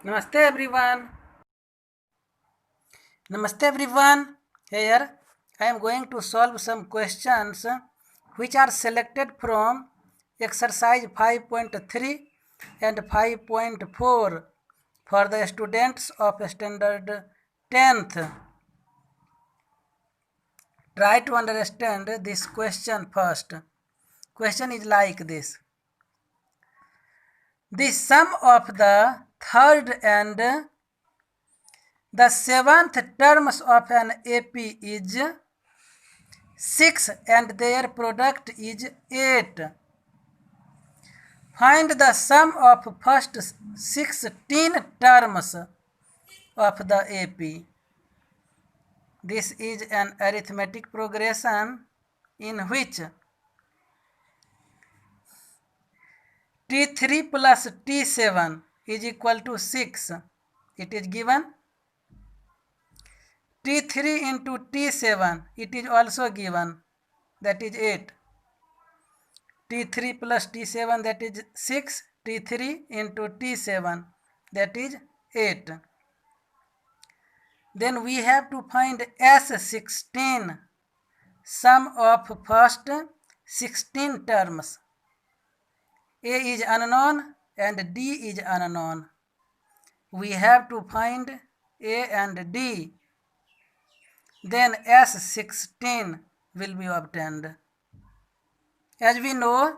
Namaste everyone. Namaste everyone. Here I am going to solve some questions which are selected from exercise 5.3 and 5.4 for the students of standard 10th. Try to understand this question first. Question is like this. The sum of the third and the seventh terms of an AP is 6 and their product is 8. Find the sum of first 16 terms of the AP. This is an arithmetic progression in which T3 plus T7 is equal to 6. It is given. T3 into T7, it is also given, that is 8. T3 plus T7, that is 6. T3 into T7, that is 8. Then we have to find S16, sum of first 16 terms. A is unknown and D is unknown. We have to find A and D. Then S16 will be obtained. As we know,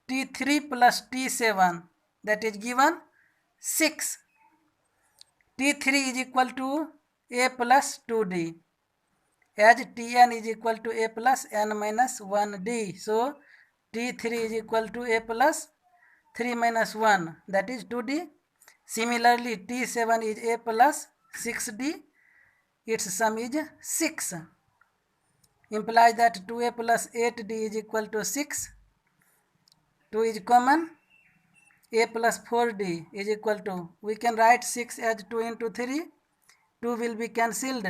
T3 plus T7, that is given 6. T3 is equal to A plus 2D. As Tn is equal to A plus n minus 1D. So, T3 is equal to A plus 3 minus 1, that is 2D. Similarly, T7 is A plus 6D. Its sum is 6. Implies that 2A plus 8D is equal to 6. 2 is common. A plus 4D is equal to, we can write 6 as 2 into 3. 2 will be cancelled.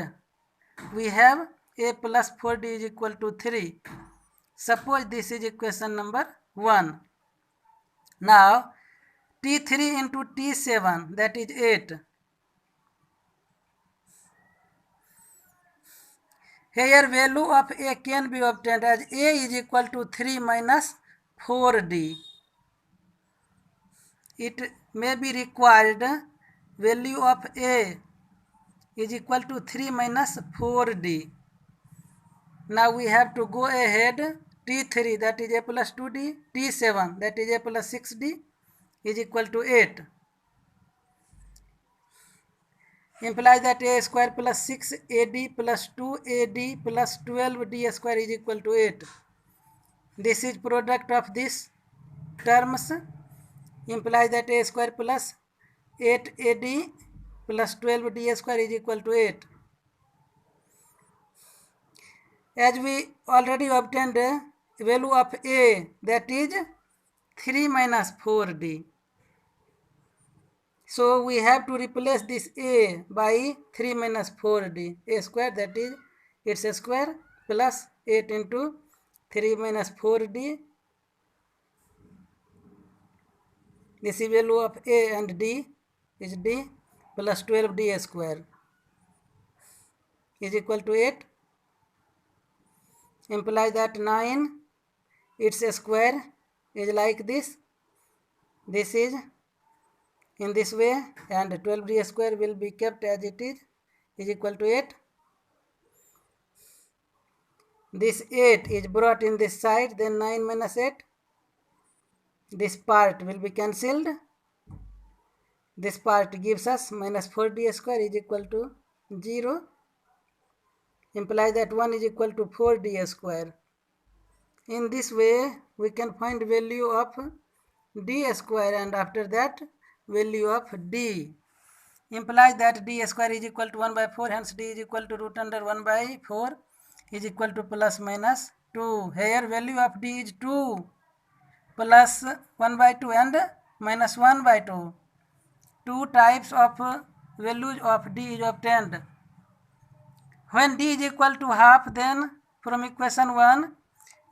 We have A plus 4D is equal to 3. Suppose this is equation number 1. Now, T3 into T7, that is 8. Here value of A can be obtained as A is equal to 3 minus 4D. It may be required value of A is equal to 3 minus 4D. Now we have to go ahead. T3, that is A plus 2D. T7, that is A plus 6D, is equal to 8. Implies that A square plus 6AD plus 2AD plus 12D square is equal to 8. This is product of these terms. Implies that A square plus 8AD plus 12D square is equal to 8. As we already obtained value of A, that is 3 minus 4D. So we have to replace this A by 3 minus 4D. A square, that is its a square, plus 8 into 3 minus 4D. This is value of A and D is D plus 12D square is equal to 8. Implies that 9, its a square is like this. This is in this way, and 12D square will be kept as it is equal to 8. This 8 is brought in this side, then 9 minus 8. This part will be cancelled. This part gives us minus 4D square is equal to 0. Implies that 1 is equal to 4D square. In this way, we can find value of D square, and after that value of D. Implies that D square is equal to 1 by 4, hence D is equal to root under 1 by 4 is equal to plus minus 2. Here value of D is 2 plus 1 by 2 and minus 1 by 2. Two types of values of D is obtained. When D is equal to half, then from equation 1,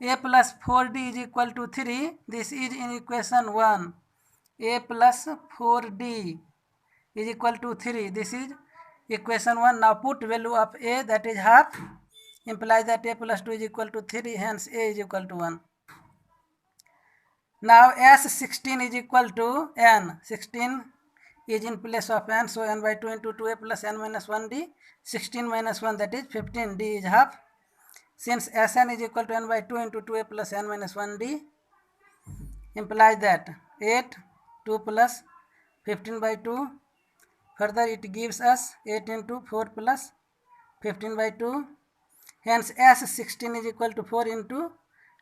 A plus 4D is equal to 3. This is in equation 1. A plus 4D is equal to 3. This is equation 1. Now put value of a, that is half, implies that a plus 2 is equal to 3, hence a is equal to 1. Now S16 is equal to n. 16 is in place of n, so n by 2 into 2a plus n minus 1d. 16 minus 1, that is 15, d is half. Since Sn is equal to n by 2 into 2a plus n minus 1d, implies that 8, 2 plus 15 by 2. Further it gives us 8 into 4 plus 15 by 2. Hence S16 is equal to 4 into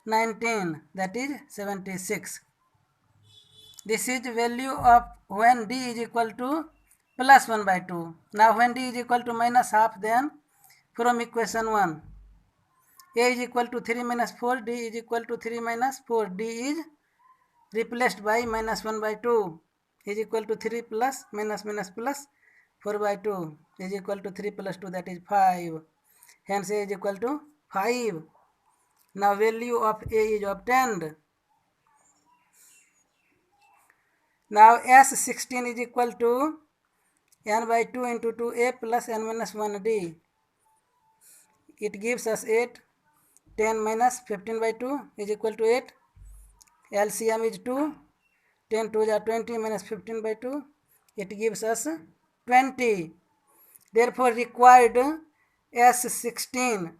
19, that is 76. This is the value of when d is equal to plus 1 by 2. Now when d is equal to minus half, then from equation 1, a is equal to 3 minus 4, d is equal to 3 minus 4. d is replaced by minus 1 by 2 is equal to 3 plus minus minus plus 4 by 2 is equal to 3 plus 2, that is 5. Hence a is equal to 5. Now value of a is obtained. Now S16 is equal to n by 2 into 2a plus n minus 1d. It gives us 8. 10 minus 15 by 2 is equal to 8. LCM is 2. 10 2 is 20 minus 15 by 2. It gives us 20. Therefore required S16.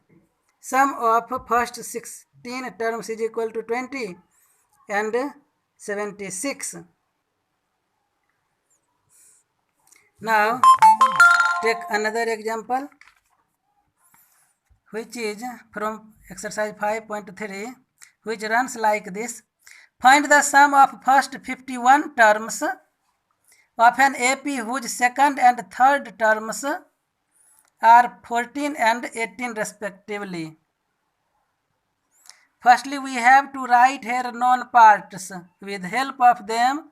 Sum of first 16 terms is equal to 20 and 76. Now take another example, which is from exercise 5.3, which runs like this. Find the sum of first 51 terms of an AP whose second and third terms are 14 and 18 respectively. Firstly, we have to write here known parts. With help of them,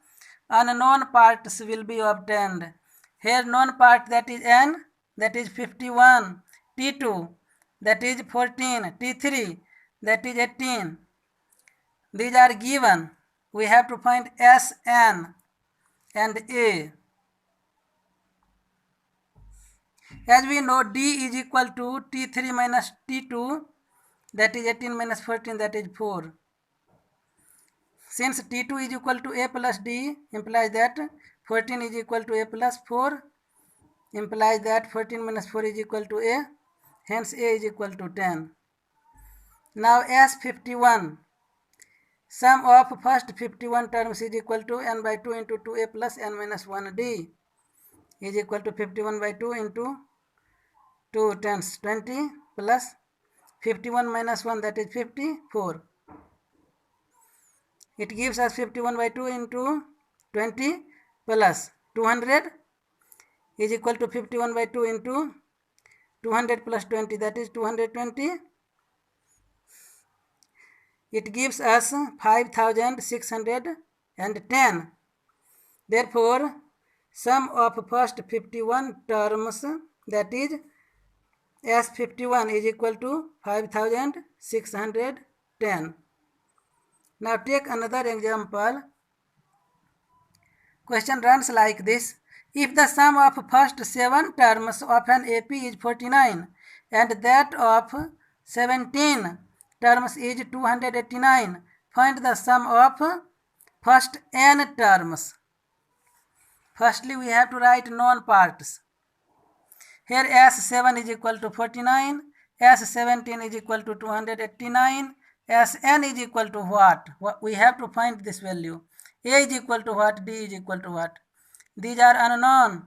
unknown parts will be obtained. Here known part, that is n, that is 51, T2, that is 14, T3, that is 18. These are given. We have to find Sn and A. As we know, D is equal to T3 minus T2, that is 18 minus 14, that is 4. Since T2 is equal to A plus D, implies that 14 is equal to A plus 4, implies that 14 minus 4 is equal to A, hence A is equal to 10. Now S51, sum of first 51 terms is equal to n by 2 into 2A plus n minus 1D is equal to 51 by 2 into 2 10s 20 plus 51 minus 1, that is 54. It gives us 51 by 2 into 20 plus 200 is equal to 51 by 2 into 200 plus 20, that is 220. It gives us 5610. Therefore, sum of first 51 terms, that is S51, is equal to 5610. Now take another example. Question runs like this. If the sum of first 7 terms of an AP is 49 and that of 17 terms is 289, find the sum of first n terms. Firstly, we have to write known parts. Here S7 is equal to 49, S17 is equal to 289, Sn is equal to what? We have to find this value. A is equal to what? D is equal to what? These are unknown.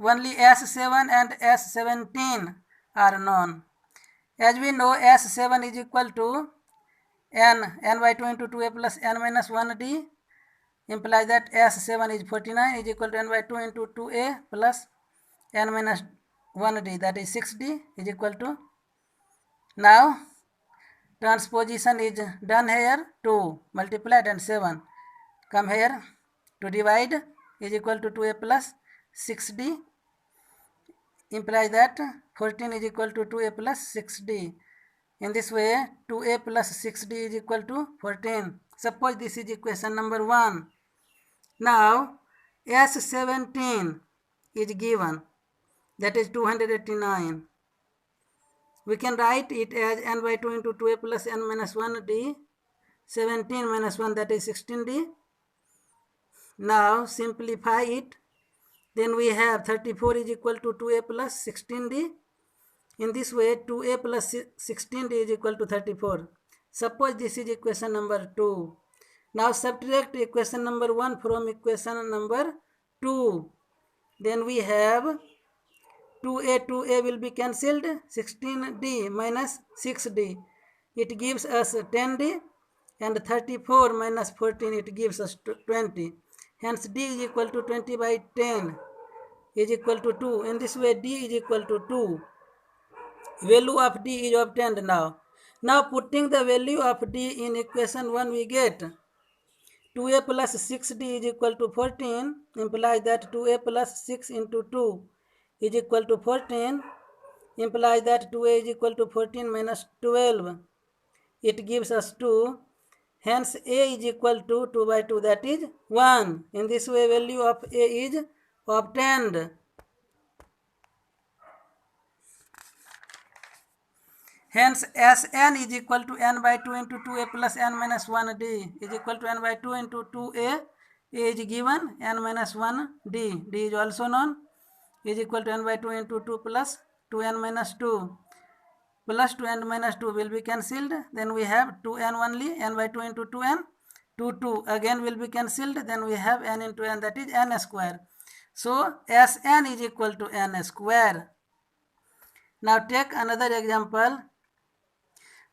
Only S7 and S17 are known. As we know, S7 is equal to n by 2 into 2a plus n minus 1d, implies that S7 is 49 is equal to n by 2 into 2a plus n minus 1d, that is 6d is equal to. Now transposition is done here. 2 multiplied and 7 come here to divide is equal to 2a plus 6d, implies that 14 is equal to 2a plus 6d. In this way, 2a plus 6d is equal to 14. Suppose this is equation number 1. Now S17 is given, that is 289. We can write it as n by 2 into 2a plus n minus 1 d. 17 minus 1, that is 16d. Now simplify it. Then we have 34 is equal to 2a plus 16d. In this way, 2a plus 16d is equal to 34. Suppose this is equation number 2. Now subtract equation number 1 from equation number 2. Then we have 2a will be cancelled. 16d minus 6d. It gives us 10d. And 34 minus 14, it gives us 20. Hence d is equal to 20 by 10 is equal to 2. In this way, d is equal to 2. Value of d is obtained now. Now putting the value of d in equation 1, we get 2a plus 6d is equal to 14, implies that 2a plus 6 into 2 is equal to 14, implies that 2a is equal to 14 minus 12. It gives us 2. Hence, a is equal to 2 by 2, that is 1. In this way, value of a is obtained. Hence, Sn is equal to n by 2 into 2a plus n minus 1d is equal to n by 2 into 2a. A is given, n minus 1d. D is also known. Is equal to n by 2 into 2 plus 2n minus 2. Plus 2n minus 2 will be cancelled. Then we have 2n only, n by 2 into 2n. 2 again will be cancelled. Then we have n into n, that is n square. So Sn is equal to n square. Now take another example.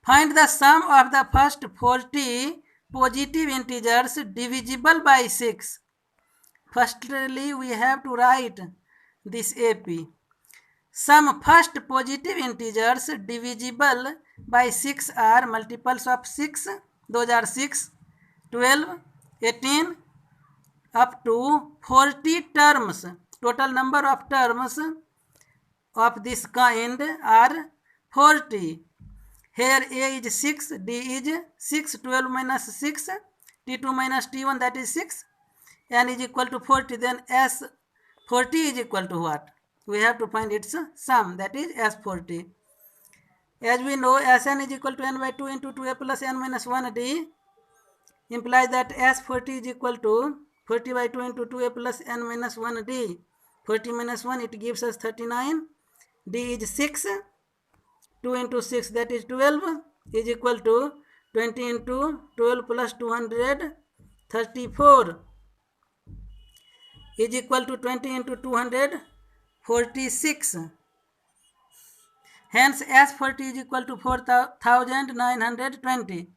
Find the sum of the first 40 positive integers divisible by 6. Firstly, we have to write this AP. Some first positive integers divisible by 6 are multiples of 6. Those are 6, 12, 18, up to 40 terms. Total number of terms of this kind are 40. Here A is 6, D is 6, 12 minus 6, T2 minus T1, that is 6. N is equal to 40. Then S40 is equal to what? We have to find its sum, that is S40. As we know, Sn is equal to n by 2 into 2a plus n minus 1d, implies that S40 is equal to 40 by 2 into 2a plus n minus 1d. 40 minus 1, it gives us 39. D is 6. 2 into 6, that is 12, is equal to 20 into 12 plus 200, 34, is equal to 20 into 200, 46. Hence, S40 is equal to 4920.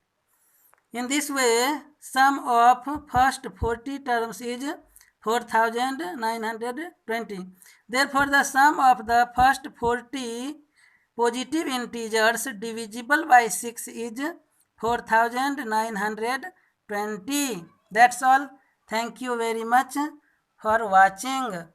In this way, sum of first 40 terms is 4920. Therefore, the sum of the first 40 positive integers divisible by 6 is 4920. That's all. Thank you very much for watching.